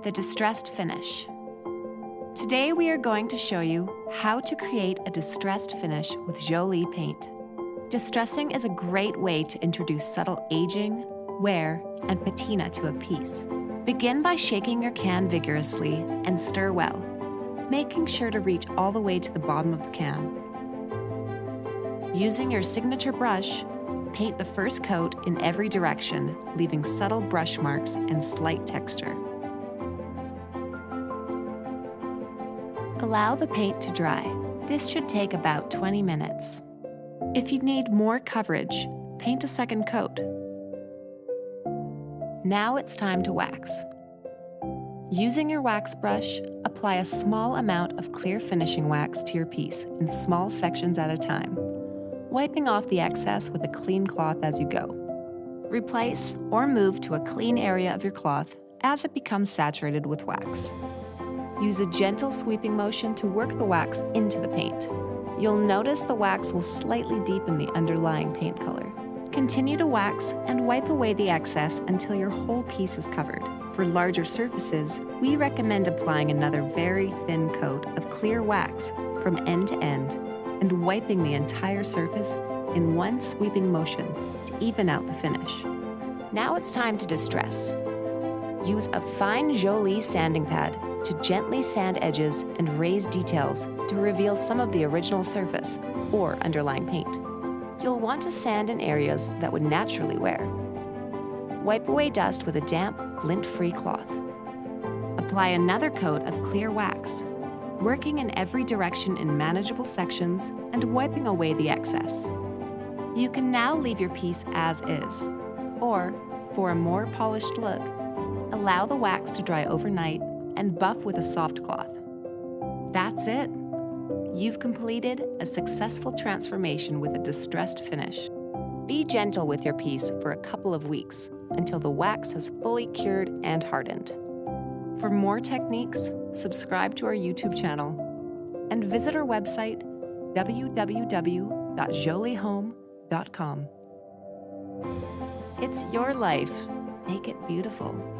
The distressed finish. Today we are going to show you how to create a distressed finish with Jolie Paint. Distressing is a great way to introduce subtle aging, wear, and patina to a piece. Begin by shaking your can vigorously and stir well, making sure to reach all the way to the bottom of the can. Using your signature brush, paint the first coat in every direction, leaving subtle brush marks and slight texture. Allow the paint to dry. This should take about 20 minutes. If you need more coverage, paint a second coat. Now it's time to wax. Using your wax brush, apply a small amount of clear finishing wax to your piece in small sections at a time, wiping off the excess with a clean cloth as you go. Replace or move to a clean area of your cloth as it becomes saturated with wax. Use a gentle sweeping motion to work the wax into the paint. You'll notice the wax will slightly deepen the underlying paint color. Continue to wax and wipe away the excess until your whole piece is covered. For larger surfaces, we recommend applying another very thin coat of clear wax from end to end and wiping the entire surface in one sweeping motion to even out the finish. Now it's time to distress. Use a fine Jolie sanding pad to gently sand edges and raise details to reveal some of the original surface or underlying paint. You'll want to sand in areas that would naturally wear. Wipe away dust with a damp, lint-free cloth. Apply another coat of clear wax, working in every direction in manageable sections and wiping away the excess. You can now leave your piece as is, or, for a more polished look, allow the wax to dry overnight and buff with a soft cloth. That's it. You've completed a successful transformation with a distressed finish. Be gentle with your piece for a couple of weeks until the wax has fully cured and hardened. For more techniques, subscribe to our YouTube channel and visit our website www.joliehome.com. It's your life. Make it beautiful.